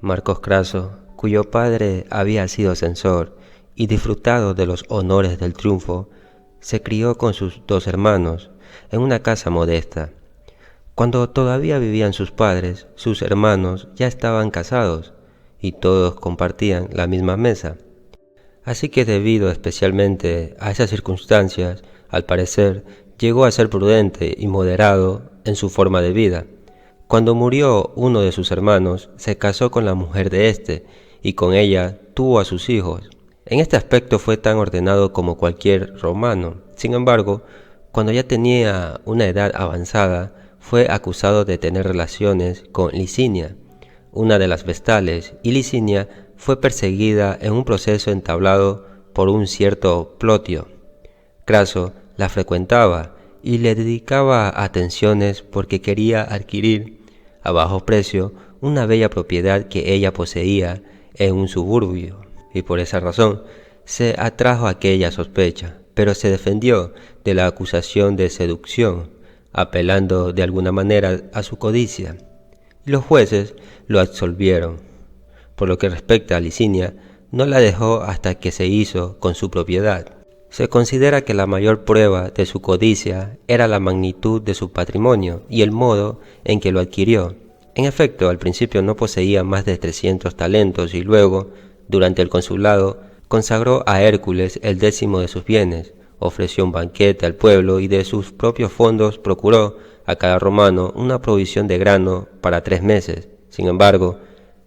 Marcos Craso, cuyo padre había sido censor y disfrutado de los honores del triunfo, se crió con sus dos hermanos en una casa modesta. Cuando todavía vivían sus padres, sus hermanos ya estaban casados y todos compartían la misma mesa. Así que debido especialmente a esas circunstancias, al parecer, llegó a ser prudente y moderado en su forma de vida. Cuando murió uno de sus hermanos, se casó con la mujer de éste y con ella tuvo a sus hijos. En este aspecto fue tan ordenado como cualquier romano. Sin embargo, cuando ya tenía una edad avanzada, fue acusado de tener relaciones con Licinia, una de las vestales, y Licinia fue perseguida en un proceso entablado por un cierto Plotio. Craso la frecuentaba y le dedicaba atenciones porque quería adquirir a bajo precio una bella propiedad que ella poseía en un suburbio, y por esa razón se atrajo aquella sospecha, pero se defendió de la acusación de seducción, apelando de alguna manera a su codicia, y los jueces lo absolvieron. Por lo que respecta a Licinia, no la dejó hasta que se hizo con su propiedad. Se considera que la mayor prueba de su codicia era la magnitud de su patrimonio y el modo en que lo adquirió. En efecto, al principio no poseía más de 300 talentos y luego, durante el consulado, consagró a Hércules el 10º de sus bienes, ofreció un banquete al pueblo y de sus propios fondos procuró a cada romano una provisión de grano para 3 meses. Sin embargo,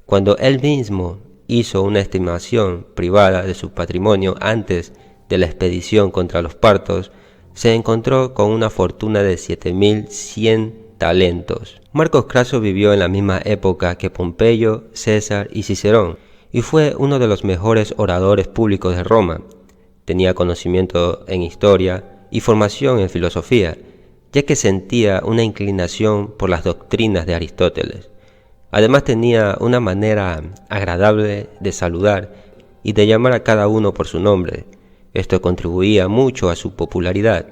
cuando él mismo hizo una estimación privada de su patrimonio antes de la expedición contra los partos, se encontró con una fortuna de 7.100 talentos. Marcos Craso vivió en la misma época que Pompeyo, César y Cicerón, y fue uno de los mejores oradores públicos de Roma. Tenía conocimiento en historia y formación en filosofía, ya que sentía una inclinación por las doctrinas de Aristóteles. Además tenía una manera agradable de saludar y de llamar a cada uno por su nombre. Esto contribuía mucho a su popularidad.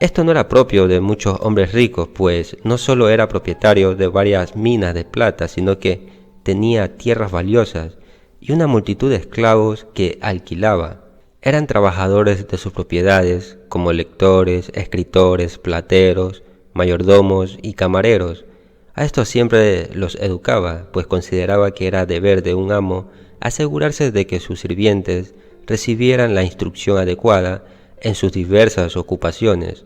Esto no era propio de muchos hombres ricos, pues no solo era propietario de varias minas de plata, sino que tenía tierras valiosas y una multitud de esclavos que alquilaba. Eran trabajadores de sus propiedades, como lectores, escritores, plateros, mayordomos y camareros. A estos siempre los educaba, pues consideraba que era deber de un amo asegurarse de que sus sirvientes recibieran la instrucción adecuada en sus diversas ocupaciones.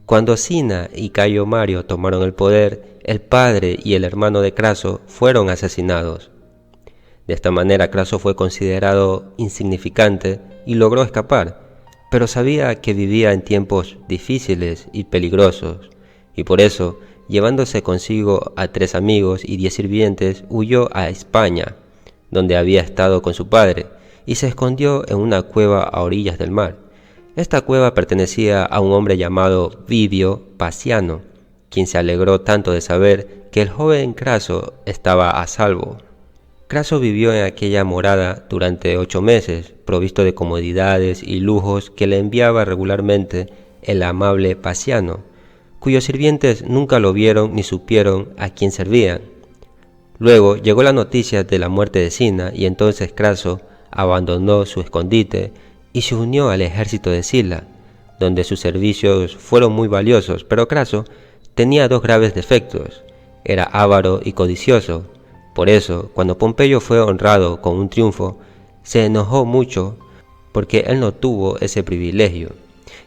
Cuando Cinna y Cayo Mario tomaron el poder, el padre y el hermano de Craso fueron asesinados. De esta manera Craso fue considerado insignificante y logró escapar, pero sabía que vivía en tiempos difíciles y peligrosos, y por eso, llevándose consigo a 3 amigos y 10 sirvientes, huyó a España, donde había estado con su padre, y se escondió en una cueva a orillas del mar. Esta cueva pertenecía a un hombre llamado Vivio Paciano, quien se alegró tanto de saber que el joven Craso estaba a salvo. Craso vivió en aquella morada durante 8 meses, provisto de comodidades y lujos que le enviaba regularmente el amable Paciano, cuyos sirvientes nunca lo vieron ni supieron a quién servían. Luego llegó la noticia de la muerte de Cinna y entonces Craso abandonó su escondite y se unió al ejército de Sila, donde sus servicios fueron muy valiosos, pero Craso tenía 2 graves defectos: era avaro y codicioso. Por eso, cuando Pompeyo fue honrado con un triunfo, se enojó mucho porque él no tuvo ese privilegio.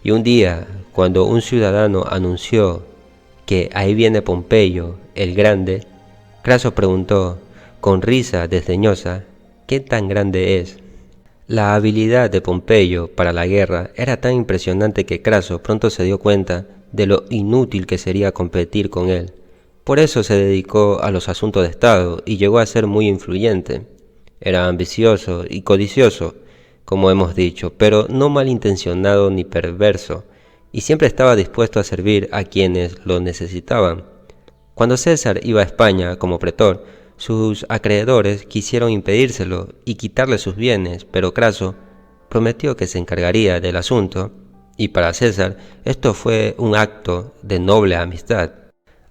Y un día, cuando un ciudadano anunció que ahí viene Pompeyo el Grande, Craso preguntó, con risa desdeñosa, ¿qué tan grande es? La habilidad de Pompeyo para la guerra era tan impresionante que Craso pronto se dio cuenta de lo inútil que sería competir con él. Por eso se dedicó a los asuntos de Estado y llegó a ser muy influyente. Era ambicioso y codicioso, como hemos dicho, pero no malintencionado ni perverso, y siempre estaba dispuesto a servir a quienes lo necesitaban. Cuando César iba a España como pretor, sus acreedores quisieron impedírselo y quitarle sus bienes, pero Craso prometió que se encargaría del asunto, y para César esto fue un acto de noble amistad.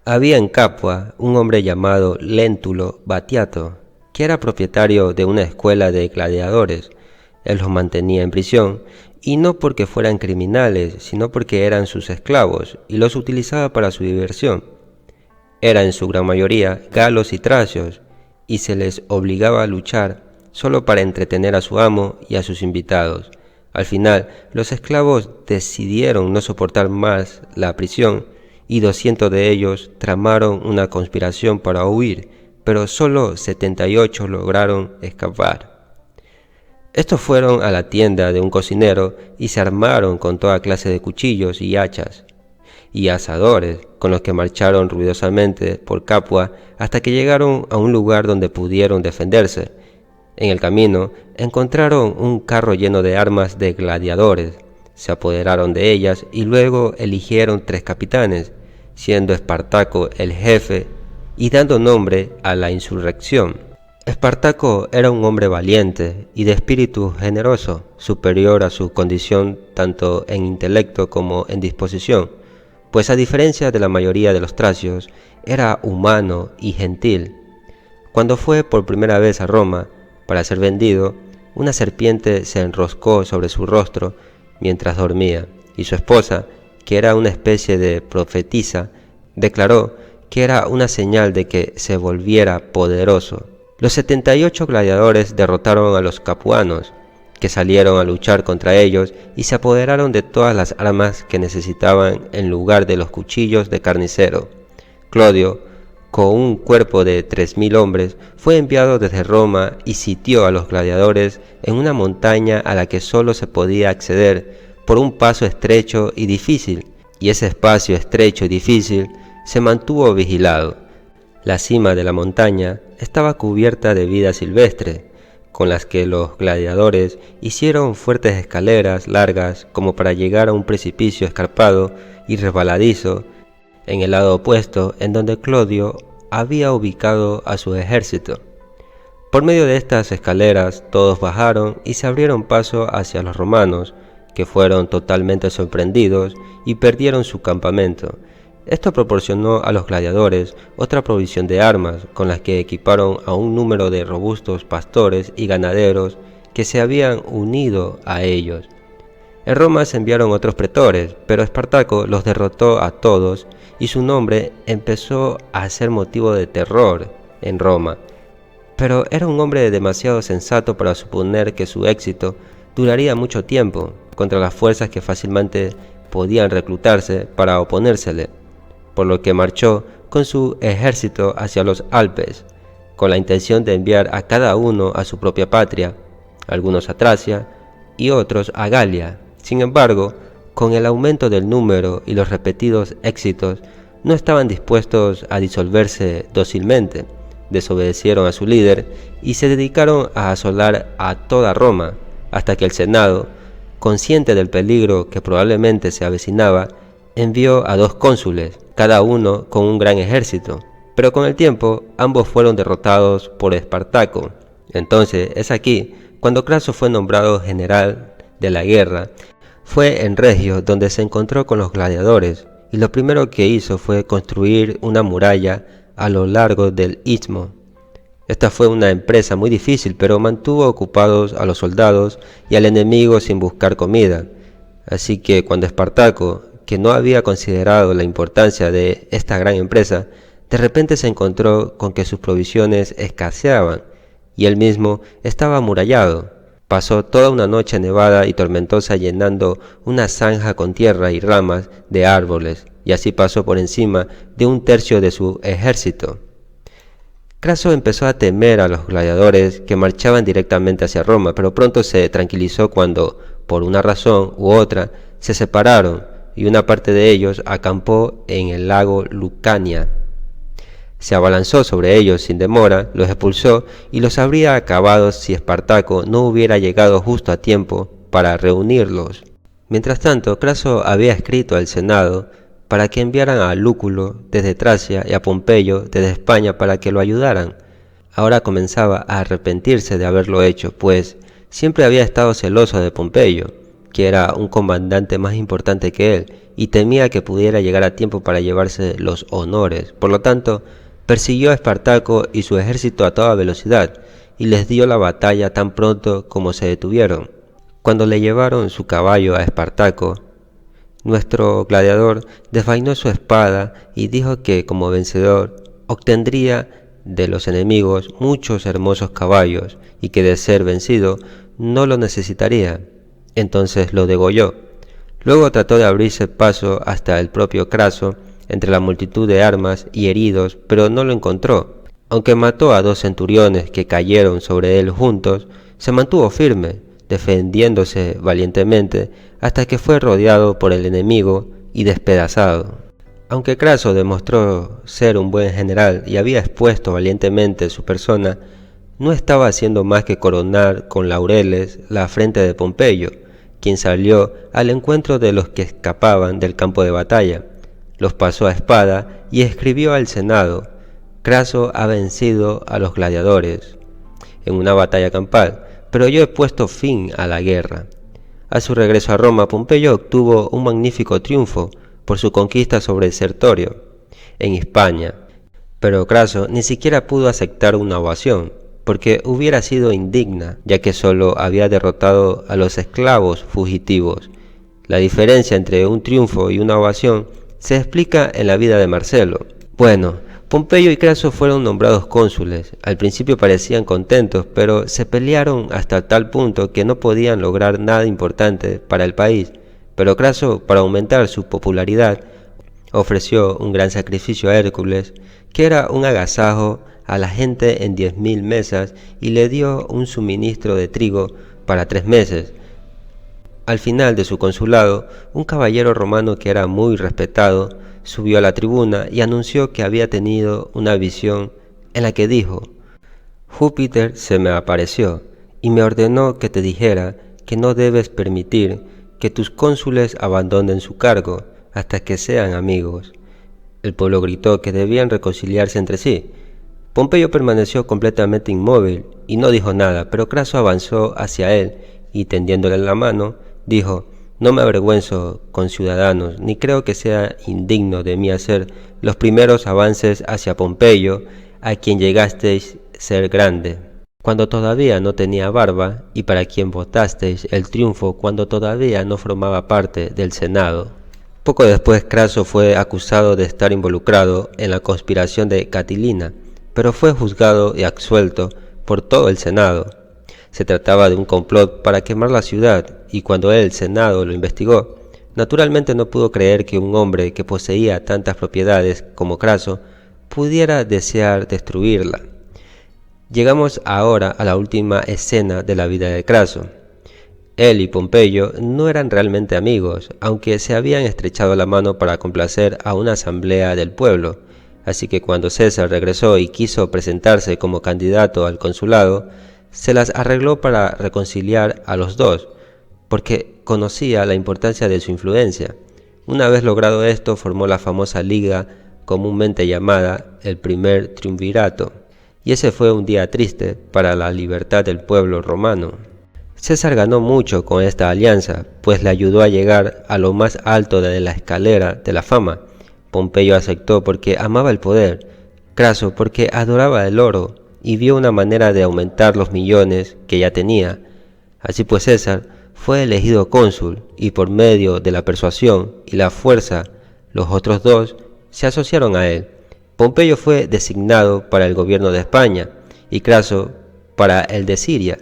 Había en Capua un hombre llamado Léntulo Batiato, que era propietario de una escuela de gladiadores. Él los mantenía en prisión, y no porque fueran criminales, sino porque eran sus esclavos, y los utilizaba para su diversión. Eran en su gran mayoría galos y tracios, y se les obligaba a luchar solo para entretener a su amo y a sus invitados. Al final, los esclavos decidieron no soportar más la prisión, y 200 de ellos tramaron una conspiración para huir, pero solo 78 lograron escapar. Estos fueron a la tienda de un cocinero y se armaron con toda clase de cuchillos y hachas y asadores, con los que marcharon ruidosamente por Capua hasta que llegaron a un lugar donde pudieron defenderse. En el camino encontraron un carro lleno de armas de gladiadores, se apoderaron de ellas y luego eligieron 3 capitanes, siendo Espartaco el jefe y dando nombre a la insurrección. Espartaco era un hombre valiente y de espíritu generoso, superior a su condición tanto en intelecto como en disposición, pues a diferencia de la mayoría de los tracios, era humano y gentil. Cuando fue por primera vez a Roma para ser vendido, una serpiente se enroscó sobre su rostro mientras dormía, y su esposa, que era una especie de profetisa, declaró que era una señal de que se volviera poderoso. Los 78 gladiadores derrotaron a los capuanos, que salieron a luchar contra ellos y se apoderaron de todas las armas que necesitaban en lugar de los cuchillos de carnicero. Clodio, con un cuerpo de 3000 hombres, fue enviado desde Roma y sitió a los gladiadores en una montaña a la que solo se podía acceder por un paso estrecho y difícil, y ese espacio estrecho y difícil se mantuvo vigilado. La cima de la montaña estaba cubierta de vida silvestre, con las que los gladiadores hicieron fuertes escaleras largas como para llegar a un precipicio escarpado y resbaladizo en el lado opuesto, en donde Clodio había ubicado a su ejército. Por medio de estas escaleras todos bajaron y se abrieron paso hacia los romanos, que fueron totalmente sorprendidos y perdieron su campamento. Esto proporcionó a los gladiadores otra provisión de armas, con las que equiparon a un número de robustos pastores y ganaderos que se habían unido a ellos. En Roma se enviaron otros pretores, pero Espartaco los derrotó a todos y su nombre empezó a ser motivo de terror en Roma. Pero era un hombre demasiado sensato para suponer que su éxito duraría mucho tiempo contra las fuerzas que fácilmente podían reclutarse para oponérsele, por lo que marchó con su ejército hacia los Alpes, con la intención de enviar a cada uno a su propia patria, algunos a Tracia y otros a Galia. Sin embargo, con el aumento del número y los repetidos éxitos, no estaban dispuestos a disolverse dócilmente, desobedecieron a su líder y se dedicaron a asolar a toda Roma, hasta que el Senado, consciente del peligro que probablemente se avecinaba, envió a 2 cónsules, cada uno con un gran ejército, pero con el tiempo ambos fueron derrotados por Espartaco. Entonces es aquí cuando Craso fue nombrado general de la guerra. Fue en Regio donde se encontró con los gladiadores, y lo primero que hizo fue construir una muralla a lo largo del istmo. Esta fue una empresa muy difícil, pero mantuvo ocupados a los soldados y al enemigo sin buscar comida. Así que cuando Espartaco, que no había considerado la importancia de esta gran empresa, de repente se encontró con que sus provisiones escaseaban y él mismo estaba amurallado. Pasó toda una noche nevada y tormentosa llenando una zanja con tierra y ramas de árboles, y así pasó por encima de 1/3 de su ejército. Craso empezó a temer a los gladiadores que marchaban directamente hacia Roma, pero pronto se tranquilizó cuando, por una razón u otra, se separaron y una parte de ellos acampó en el lago Lucania. Se abalanzó sobre ellos sin demora, los expulsó y los habría acabado si Espartaco no hubiera llegado justo a tiempo para reunirlos. Mientras tanto, Craso había escrito al Senado para que enviaran a Lúculo desde Tracia y a Pompeyo desde España para que lo ayudaran. Ahora comenzaba a arrepentirse de haberlo hecho, pues siempre había estado celoso de Pompeyo, que era un comandante más importante que él, y temía que pudiera llegar a tiempo para llevarse los honores. Por lo tanto, persiguió a Espartaco y su ejército a toda velocidad, y les dio la batalla tan pronto como se detuvieron. Cuando le llevaron su caballo a Espartaco, nuestro gladiador desvainó su espada y dijo que, como vencedor, obtendría de los enemigos muchos hermosos caballos, y que de ser vencido no lo necesitaría. Entonces lo degolló. Luego trató de abrirse paso hasta el propio Craso entre la multitud de armas y heridos, pero no lo encontró. Aunque mató a 2 centuriones que cayeron sobre él juntos, se mantuvo firme, defendiéndose valientemente hasta que fue rodeado por el enemigo y despedazado. Aunque Craso demostró ser un buen general y había expuesto valientemente su persona, no estaba haciendo más que coronar con laureles la frente de Pompeyo, quien salió al encuentro de los que escapaban del campo de batalla, los pasó a espada y escribió al Senado: Craso ha vencido a los gladiadores en una batalla campal, pero yo he puesto fin a la guerra. A su regreso a Roma, Pompeyo obtuvo un magnífico triunfo por su conquista sobre Sertorio, en Hispania, pero Craso ni siquiera pudo aceptar una ovación, porque hubiera sido indigna, ya que solo había derrotado a los esclavos fugitivos. La diferencia entre un triunfo y una ovación se explica en la vida de Marcelo. Bueno, Pompeyo y Craso fueron nombrados cónsules. Al principio parecían contentos, pero se pelearon hasta tal punto que no podían lograr nada importante para el país. Pero Craso, para aumentar su popularidad, ofreció un gran sacrificio a Hércules, que era un agasajo a la gente en 10.000 mesas, y le dio un suministro de trigo para 3 meses. Al final de su consulado, un caballero romano que era muy respetado subió a la tribuna y anunció que había tenido una visión en la que dijo: Júpiter se me apareció y me ordenó que te dijera que no debes permitir que tus cónsules abandonen su cargo hasta que sean amigos. El pueblo gritó que debían reconciliarse entre sí. Pompeyo permaneció completamente inmóvil y no dijo nada, pero Craso avanzó hacia él y, tendiéndole la mano, dijo: No me avergüenzo, conciudadanos, ni creo que sea indigno de mí hacer los primeros avances hacia Pompeyo, a quien llegasteis ser grande, cuando todavía no tenía barba, y para quien votasteis el triunfo cuando todavía no formaba parte del Senado. Poco después Craso fue acusado de estar involucrado en la conspiración de Catilina, pero fue juzgado y absuelto por todo el Senado. Se trataba de un complot para quemar la ciudad, y cuando el Senado lo investigó, naturalmente no pudo creer que un hombre que poseía tantas propiedades como Craso pudiera desear destruirla. Llegamos ahora a la última escena de la vida de Craso. Él y Pompeyo no eran realmente amigos, aunque se habían estrechado la mano para complacer a una asamblea del pueblo. Así que cuando César regresó y quiso presentarse como candidato al consulado, se las arregló para reconciliar a los dos, porque conocía la importancia de su influencia. Una vez logrado esto, formó la famosa liga comúnmente llamada el primer triunvirato, y ese fue un día triste para la libertad del pueblo romano. César ganó mucho con esta alianza, pues le ayudó a llegar a lo más alto de la escalera de la fama. Pompeyo aceptó porque amaba el poder, Craso porque adoraba el oro y vio una manera de aumentar los millones que ya tenía. Así pues César fue elegido cónsul, y por medio de la persuasión y la fuerza los otros dos se asociaron a él. Pompeyo fue designado para el gobierno de España y Craso para el de Siria,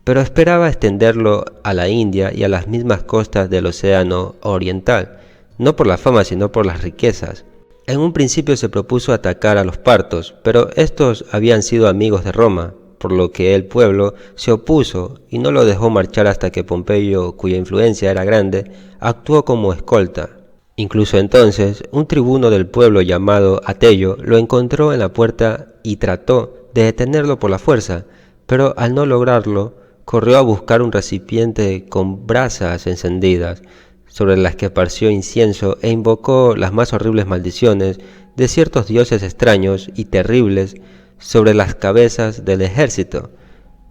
pero esperaba extenderlo a la India y a las mismas costas del Océano Oriental, no por la fama sino por las riquezas. En un principio se propuso atacar a los partos, pero estos habían sido amigos de Roma, por lo que el pueblo se opuso y no lo dejó marchar hasta que Pompeyo, cuya influencia era grande, actuó como escolta. Incluso entonces, un tribuno del pueblo llamado Atello lo encontró en la puerta y trató de detenerlo por la fuerza, pero al no lograrlo, corrió a buscar un recipiente con brasas encendidas, sobre las que esparció incienso e invocó las más horribles maldiciones de ciertos dioses extraños y terribles sobre las cabezas del ejército.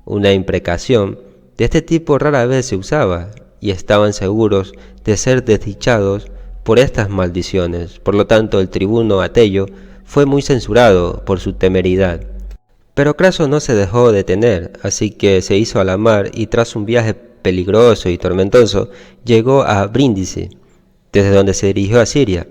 Una imprecación de este tipo rara vez se usaba, y estaban seguros de ser desdichados por estas maldiciones. Por lo tanto, el tribuno Atello fue muy censurado por su temeridad. Pero Craso no se dejó detener, así que se hizo a la mar y tras un viaje peligroso y tormentoso, llegó a Brindisi, desde donde se dirigió a Siria.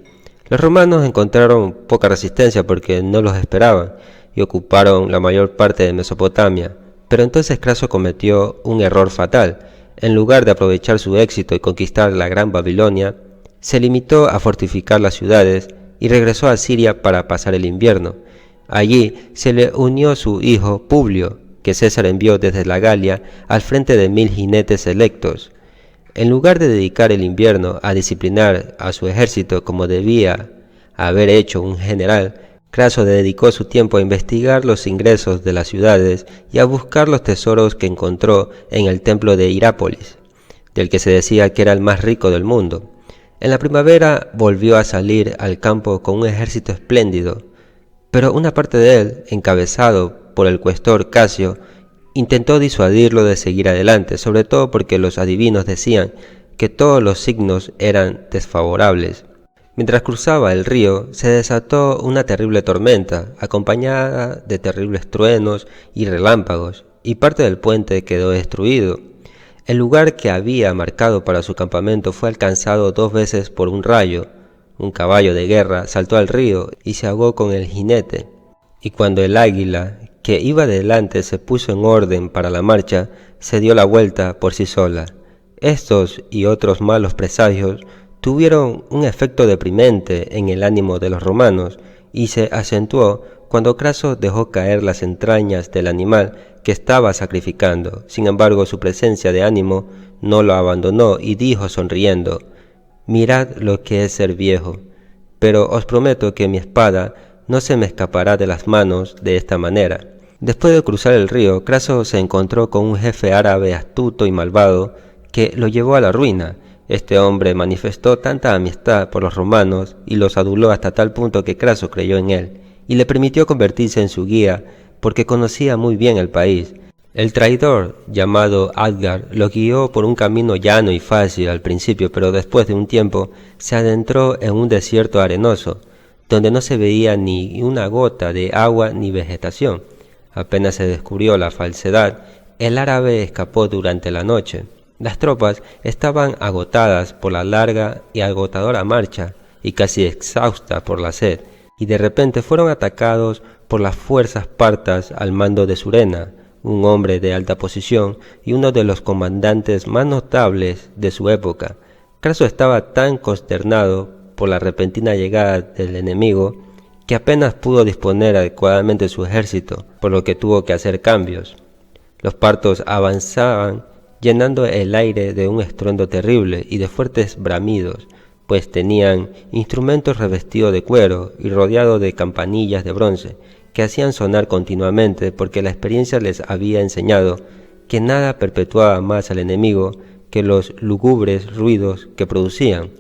Los romanos encontraron poca resistencia porque no los esperaban y ocuparon la mayor parte de Mesopotamia. Pero entonces Craso cometió un error fatal. En lugar de aprovechar su éxito y conquistar la Gran Babilonia, se limitó a fortificar las ciudades y regresó a Siria para pasar el invierno. Allí se le unió su hijo Publio, que César envió desde la Galia al frente de 1000 jinetes electos. En lugar de dedicar el invierno a disciplinar a su ejército como debía haber hecho un general, Craso dedicó su tiempo a investigar los ingresos de las ciudades y a buscar los tesoros que encontró en el templo de Hirápolis, del que se decía que era el más rico del mundo. En la primavera volvió a salir al campo con un ejército espléndido, pero una parte de él, encabezado por el cuestor Casio, intentó disuadirlo de seguir adelante, sobre todo porque los adivinos decían que todos los signos eran desfavorables. Mientras cruzaba el río, se desató una terrible tormenta, acompañada de terribles truenos y relámpagos, y parte del puente quedó destruido. El lugar que había marcado para su campamento fue alcanzado 2 veces por un rayo. Un caballo de guerra saltó al río y se ahogó con el jinete, y cuando el águila que iba delante se puso en orden para la marcha, se dio la vuelta por sí sola. Estos y otros malos presagios tuvieron un efecto deprimente en el ánimo de los romanos y se acentuó cuando Craso dejó caer las entrañas del animal que estaba sacrificando. Sin embargo, su presencia de ánimo no lo abandonó y dijo sonriendo: «Mirad lo que es ser viejo, pero os prometo que mi espada no se me escapará de las manos de esta manera». Después de cruzar el río, Craso se encontró con un jefe árabe astuto y malvado que lo llevó a la ruina. Este hombre manifestó tanta amistad por los romanos y los aduló hasta tal punto que Craso creyó en él y le permitió convertirse en su guía porque conocía muy bien el país. El traidor, llamado Adgar, lo guió por un camino llano y fácil al principio, pero después de un tiempo se adentró en un desierto arenoso, donde no se veía ni una gota de agua ni vegetación. Apenas se descubrió la falsedad, el árabe escapó durante la noche. Las tropas estaban agotadas por la larga y agotadora marcha y casi exhaustas por la sed, y de repente fueron atacados por las fuerzas partas al mando de Surena, un hombre de alta posición y uno de los comandantes más notables de su época. Craso estaba tan consternado por la repentina llegada del enemigo que apenas pudo disponer adecuadamente de su ejército, por lo que tuvo que hacer cambios. Los partos avanzaban llenando el aire de un estruendo terrible y de fuertes bramidos, pues tenían instrumentos revestidos de cuero y rodeados de campanillas de bronce, que hacían sonar continuamente porque la experiencia les había enseñado que nada perpetuaba más al enemigo que los lúgubres ruidos que producían.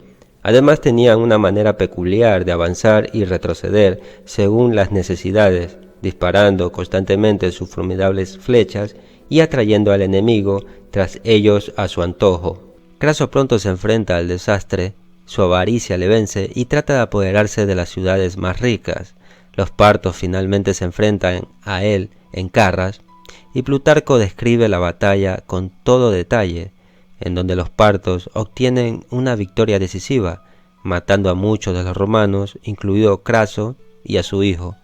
Además tenían una manera peculiar de avanzar y retroceder según las necesidades, disparando constantemente sus formidables flechas y atrayendo al enemigo tras ellos a su antojo. Craso pronto se enfrenta al desastre, su avaricia le vence y trata de apoderarse de las ciudades más ricas. Los partos finalmente se enfrentan a él en Carras, y Plutarco describe la batalla con todo detalle, en donde los partos obtienen una victoria decisiva, matando a muchos de los romanos, incluido Craso y a su hijo.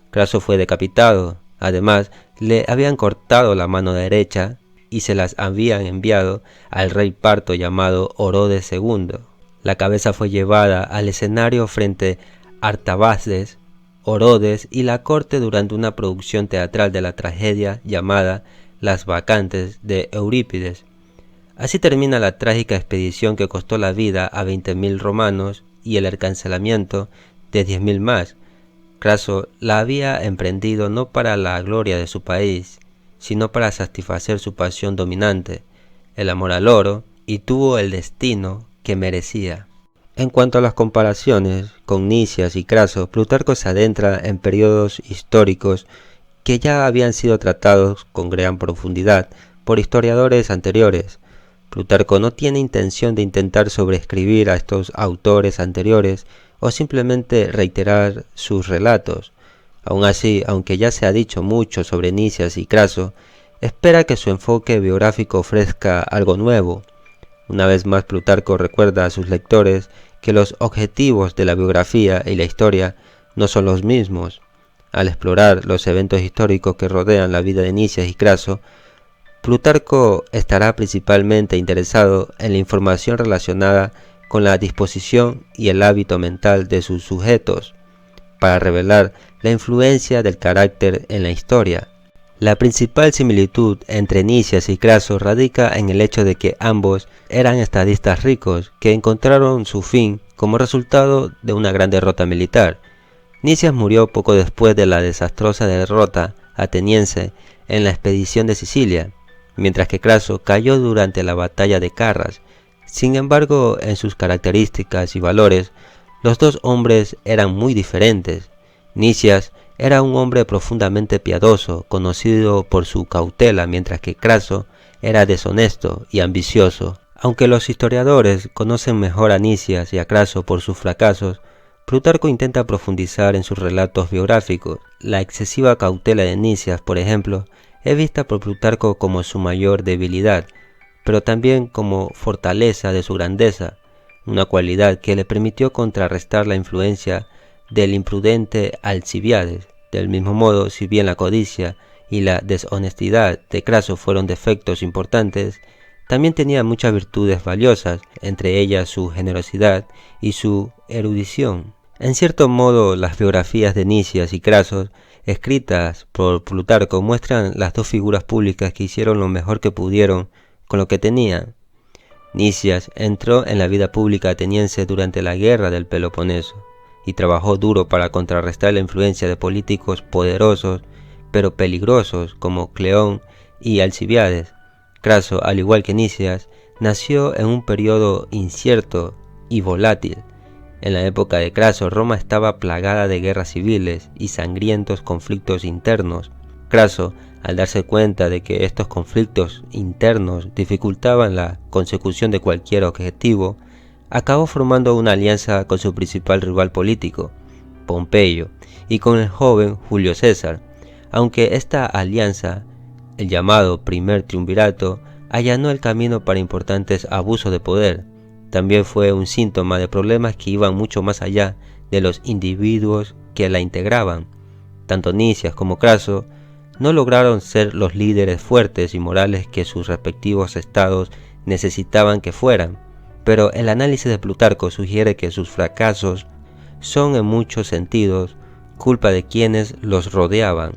Craso fue decapitado. Además, le habían cortado la mano derecha y se las habían enviado al rey parto llamado Orodes II. La cabeza fue llevada al escenario frente a Artabazes, Orodes y la corte durante una producción teatral de la tragedia llamada Las Bacantes de Eurípides. Así termina la trágica expedición que costó la vida a 20.000 romanos y el encarcelamiento de 10.000 más. Craso la había emprendido no para la gloria de su país, sino para satisfacer su pasión dominante, el amor al oro, y tuvo el destino que merecía. En cuanto a las comparaciones con Nicias y Craso, Plutarco se adentra en periodos históricos que ya habían sido tratados con gran profundidad por historiadores anteriores. Plutarco no tiene intención de intentar sobreescribir a estos autores anteriores o simplemente reiterar sus relatos. Aun así, aunque ya se ha dicho mucho sobre Nicias y Craso, espera que su enfoque biográfico ofrezca algo nuevo. Una vez más, Plutarco recuerda a sus lectores que los objetivos de la biografía y la historia no son los mismos. Al explorar los eventos históricos que rodean la vida de Nicias y Craso, Plutarco estará principalmente interesado en la información relacionada con la disposición y el hábito mental de sus sujetos, para revelar la influencia del carácter en la historia. La principal similitud entre Nicias y Craso radica en el hecho de que ambos eran estadistas ricos que encontraron su fin como resultado de una gran derrota militar. Nicias murió poco después de la desastrosa derrota ateniense en la expedición de Sicilia, mientras que Craso cayó durante la batalla de Carras. Sin embargo, en sus características y valores, los dos hombres eran muy diferentes. Nicias era un hombre profundamente piadoso, conocido por su cautela, mientras que Craso era deshonesto y ambicioso. Aunque los historiadores conocen mejor a Nicias y a Craso por sus fracasos, Plutarco intenta profundizar en sus relatos biográficos. La excesiva cautela de Nicias, por ejemplo, es vista por Plutarco como su mayor debilidad, pero también como fortaleza de su grandeza, una cualidad que le permitió contrarrestar la influencia del imprudente Alcibíades. Del mismo modo, si bien la codicia y la deshonestidad de Craso fueron defectos importantes, también tenía muchas virtudes valiosas, entre ellas su generosidad y su erudición. En cierto modo, las biografías de Nicias y Craso, escritas por Plutarco, muestran las dos figuras públicas que hicieron lo mejor que pudieron con lo que tenían. Nicias entró en la vida pública ateniense durante la guerra del Peloponeso y trabajó duro para contrarrestar la influencia de políticos poderosos pero peligrosos como Cleón y Alcibíades. Craso, al igual que Nicias, nació en un periodo incierto y volátil. En la época de Craso, Roma estaba plagada de guerras civiles y sangrientos conflictos internos. Craso, al darse cuenta de que estos conflictos internos dificultaban la consecución de cualquier objetivo, acabó formando una alianza con su principal rival político, Pompeyo, y con el joven Julio César. Aunque esta alianza, el llamado Primer Triunvirato, allanó el camino para importantes abusos de poder, también fue un síntoma de problemas que iban mucho más allá de los individuos que la integraban. Tanto Nicias como Craso no lograron ser los líderes fuertes y morales que sus respectivos estados necesitaban que fueran, pero el análisis de Plutarco sugiere que sus fracasos son en muchos sentidos culpa de quienes los rodeaban.